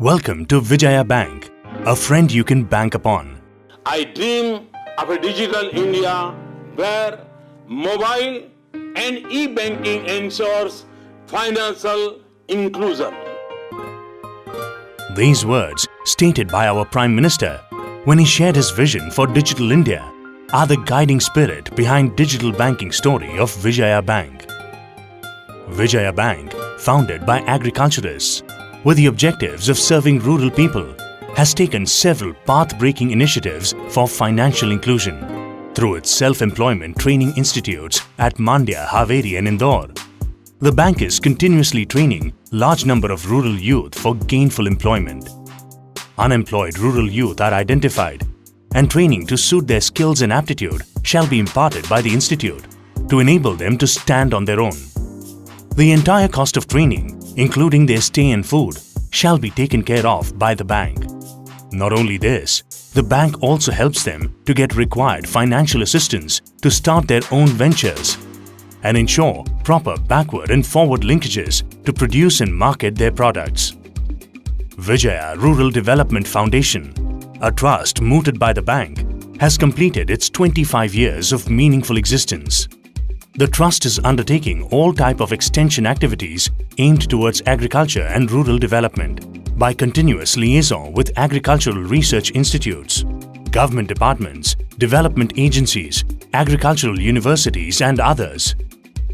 Welcome to Vijaya Bank, a friend you can bank upon. I dream of a digital India where mobile and e-banking ensures financial inclusion. These words, stated by our Prime Minister when he shared his vision for Digital India, are the guiding spirit behind digital banking story of Vijaya Bank. Vijaya Bank, founded by agriculturists with the objectives of serving rural people, has taken several path-breaking initiatives for financial inclusion through its self-employment training institutes at Mandya, Haveri and Indore. The bank is continuously training large number of rural youth for gainful employment. Unemployed rural youth are identified and training to suit their skills and aptitude shall be imparted by the institute to enable them to stand on their own. The entire cost of training, including their stay and food, shall be taken care of by the bank. Not only this, the bank also helps them to get required financial assistance to start their own ventures and ensure proper backward and forward linkages to produce and market their products. Vijaya Rural Development Foundation, a trust mooted by the bank, has completed its 25 years of meaningful existence. The trust is undertaking all type of extension activities aimed towards agriculture and rural development by continuous liaison with agricultural research institutes, government departments, development agencies, agricultural universities and others.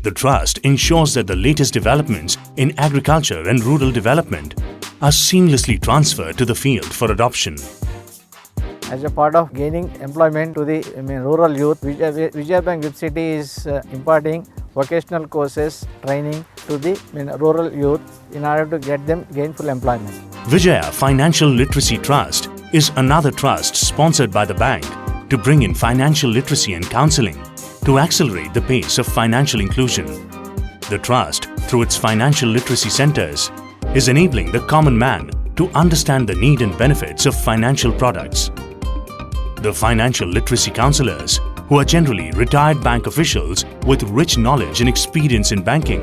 The trust ensures that the latest developments in agriculture and rural development are seamlessly transferred to the field for adoption. As a part of gaining employment to the rural youth, Vijaya Bank Gift City is imparting vocational courses training to the rural youth in order to get them gainful employment. Vijaya Financial Literacy Trust is another trust sponsored by the bank to bring in financial literacy and counseling to accelerate the pace of financial inclusion. The trust, through its financial literacy centers, is enabling the common man to understand the need and benefits of financial products. The financial literacy counselors, who are generally retired bank officials with rich knowledge and experience in banking,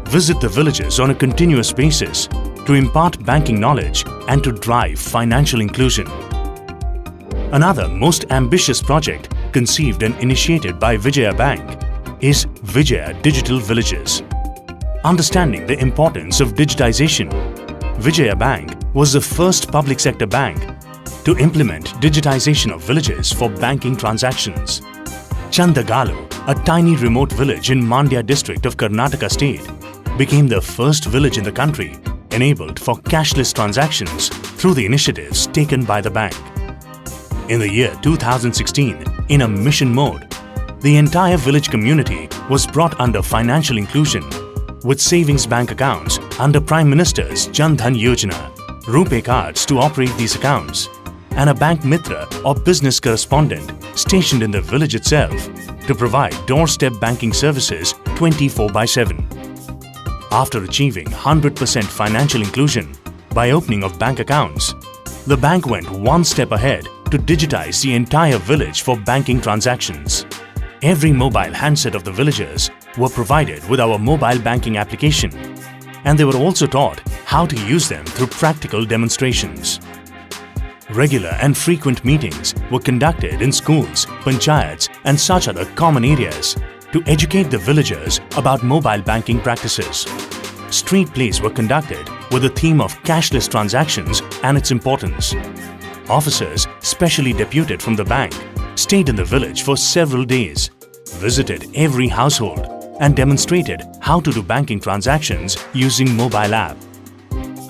visit the villages on a continuous basis to impart banking knowledge and to drive financial inclusion. Another most ambitious project conceived and initiated by Vijaya Bank is Vijaya Digital Villages. Understanding the importance of digitization, Vijaya Bank was the first public sector bank to implement digitization of villages for banking transactions. Chandagalu, a tiny remote village in Mandya district of Karnataka state, became the first village in the country enabled for cashless transactions through the initiatives taken by the bank. In the year 2016, in a mission mode, the entire village community was brought under financial inclusion with savings bank accounts under Prime Minister's Jan Dhan Yojana, RuPay cards to operate these accounts, and a bank mitra or business correspondent stationed in the village itself to provide doorstep banking services 24/7. After achieving 100% financial inclusion by opening of bank accounts, the bank went one step ahead to digitize the entire village for banking transactions. Every mobile handset of the villagers were provided with our mobile banking application, and they were also taught how to use them through practical demonstrations. Regular and frequent meetings were conducted in schools, panchayats and such other common areas to educate the villagers about mobile banking practices. Street plays were conducted with the theme of cashless transactions and its importance. Officers specially deputed from the bank stayed in the village for several days, visited every household and demonstrated how to do banking transactions using mobile app.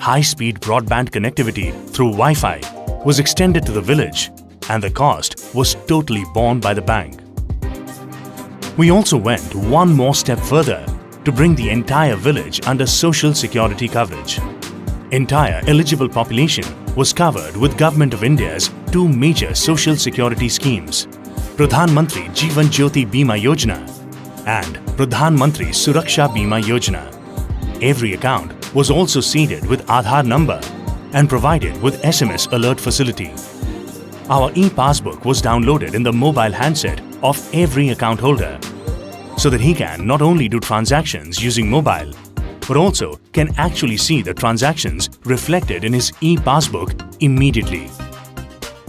High-speed broadband connectivity through Wi-Fi was extended to the village and the cost was totally borne by the bank. We also went one more step further to bring the entire village under social security coverage. Entire eligible population was covered with Government of India's two major social security schemes, Pradhan Mantri Jeevan Jyoti Bima Yojana and Pradhan Mantri Suraksha Bima Yojana. Every account was also seeded with Aadhaar number and provided with SMS alert facility. Our e-passbook was downloaded in the mobile handset of every account holder so that he can not only do transactions using mobile but also can actually see the transactions reflected in his e-passbook immediately.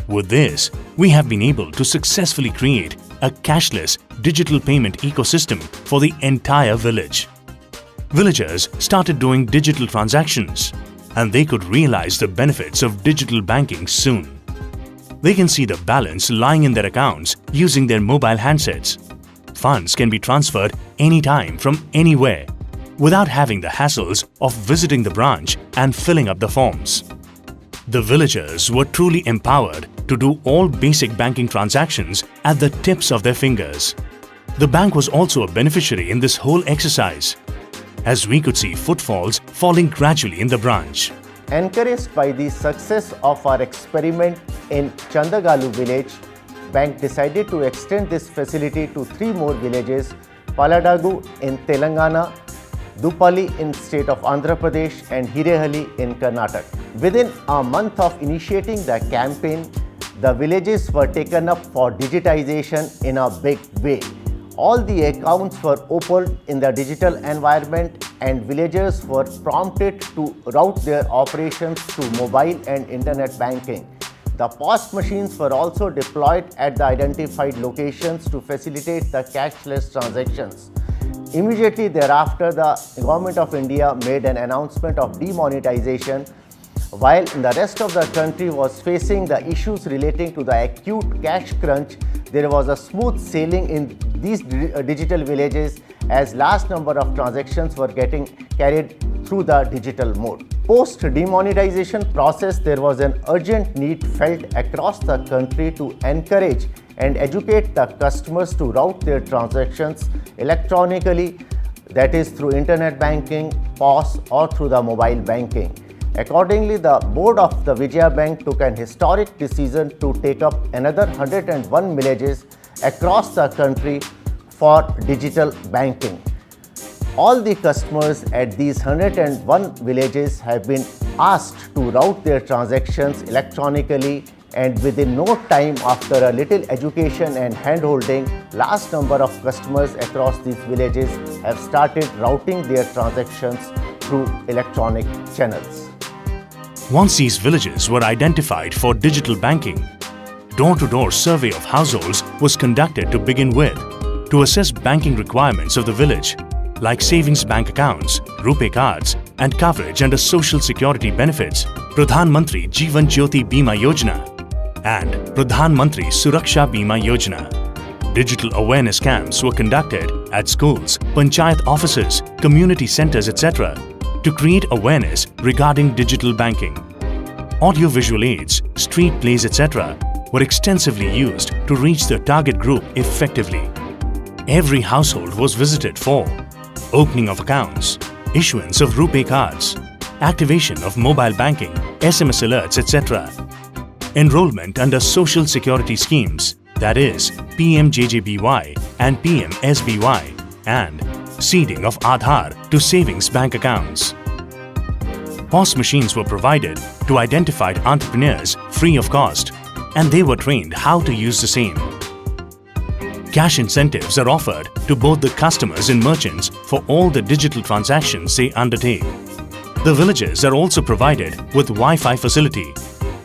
With this, we have been able to successfully create a cashless digital payment ecosystem for the entire village. Villagers started doing digital transactions, and they could realize the benefits of digital banking soon. They can see the balance lying in their accounts using their mobile handsets. Funds can be transferred anytime from anywhere without having the hassles of visiting the branch and filling up the forms. The villagers were truly empowered to do all basic banking transactions at the tips of their fingers. The bank was also a beneficiary in this whole exercise, as we could see footfalls falling gradually in the branch. Encouraged by the success of our experiment in Chandagalu village, bank decided to extend this facility to 3 more villages: Paladagu in Telangana, Dupali in state of Andhra Pradesh and Hirehalli in Karnataka. Within a month of initiating the campaign, the villages were taken up for digitization in a big way. All the accounts were opened in the digital environment and villagers were prompted to route their operations to mobile and internet banking. The POS machines were also deployed at the identified locations to facilitate the cashless transactions. Immediately thereafter, the Government of India made an announcement of demonetization, while the rest of the country was facing the issues relating to the acute cash crunch. There was a smooth sailing in these digital villages as large number of transactions were getting carried through the digital mode. Post demonetization process, there was an urgent need felt across the country to encourage and educate the customers to route their transactions electronically, that is through internet banking, POS or through the mobile banking. Accordingly, the board of the Vijaya Bank took an historic decision to take up another 101 villages across the country for digital banking. All the customers at these 101 villages have been asked to route their transactions electronically, and within no time, after a little education and hand-holding, large number of customers across these villages have started routing their transactions through electronic channels. Once these villages were identified for digital banking, door-to-door survey of households was conducted to begin with to assess banking requirements of the village, like savings bank accounts, RuPay cards and coverage under social security benefits, Pradhan Mantri Jeevan Jyoti Bima Yojana and Pradhan Mantri Suraksha Bima Yojana. Digital awareness camps were conducted at schools, panchayat offices, community centers, etc. to create awareness regarding digital banking. Audio-visual aids, street plays, etc. were extensively used to reach the target group effectively. Every household was visited for opening of accounts, issuance of RuPay cards, activation of mobile banking, SMS alerts, etc. Enrollment under social security schemes, that is PMJJBY and PMSBY, and seeding of Aadhaar to savings bank accounts. POS machines were provided to identified entrepreneurs free of cost, and they were trained how to use the same. Cash incentives are offered to both the customers and merchants for all the digital transactions they undertake. The villagers are also provided with Wi-Fi facility,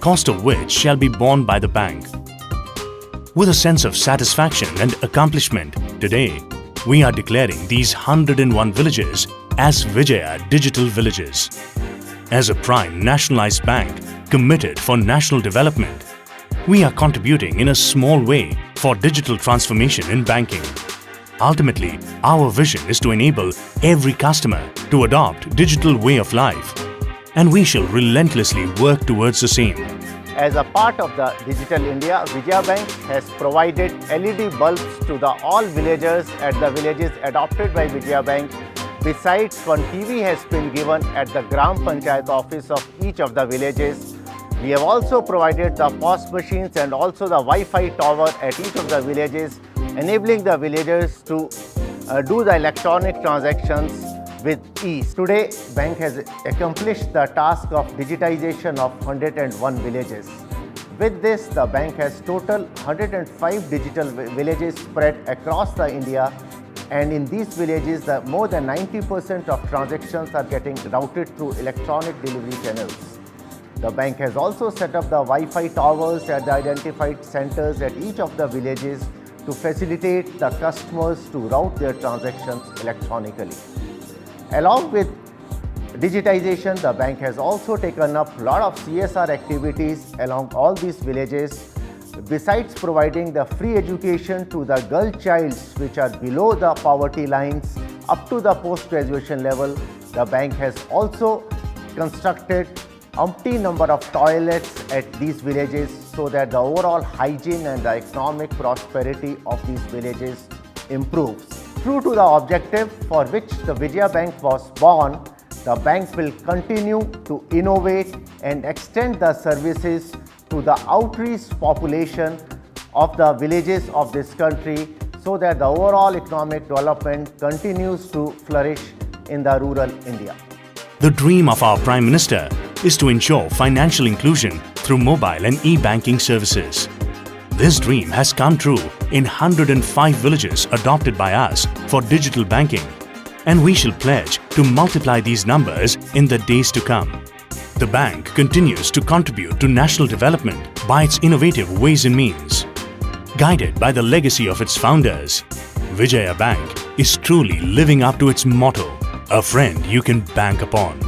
cost of which shall be borne by the bank. With a sense of satisfaction and accomplishment, today we are declaring these 101 villages as Vijaya Digital Villages. As a prime nationalized bank committed for national development, we are contributing in a small way for digital transformation in banking. Ultimately, our vision is to enable every customer to adopt digital way of life, and we shall relentlessly work towards the same. As a part of the Digital India, Vijaya Bank has provided LED bulbs to the all villagers at the villages adopted by Vijaya Bank. Besides, one TV has been given at the Gram Panchayat office of each of the villages. We have also provided the POS machines and also the Wi-Fi tower at each of the villages, enabling the villagers to do the electronic transactions with ease. Today, bank has accomplished the task of digitization of 101 villages. With this, the bank has total 105 digital villages spread across the India, and in these villages, more than 90% of transactions are getting routed through electronic delivery channels. The bank has also set up the Wi-Fi towers at the identified centers at each of the villages to facilitate the customers to route their transactions electronically. Along with digitization, the bank has also taken up a lot of CSR activities along all these villages. Besides providing the free education to the girl childs which are below the poverty lines up to the post-graduation level, the bank has also constructed umpteen number of toilets at these villages so that the overall hygiene and the economic prosperity of these villages improves. True to the objective for which the Vijaya Bank was born, the bank will continue to innovate and extend the services to the outreach population of the villages of this country so that the overall economic development continues to flourish in the rural India. The dream of our Prime Minister is to ensure financial inclusion through mobile and e-banking services. This dream has come true in 105 villages adopted by us for digital banking, and we shall pledge to multiply these numbers in the days to come. The bank continues to contribute to national development by its innovative ways and means. Guided by the legacy of its founders, Vijaya Bank is truly living up to its motto, a friend you can bank upon.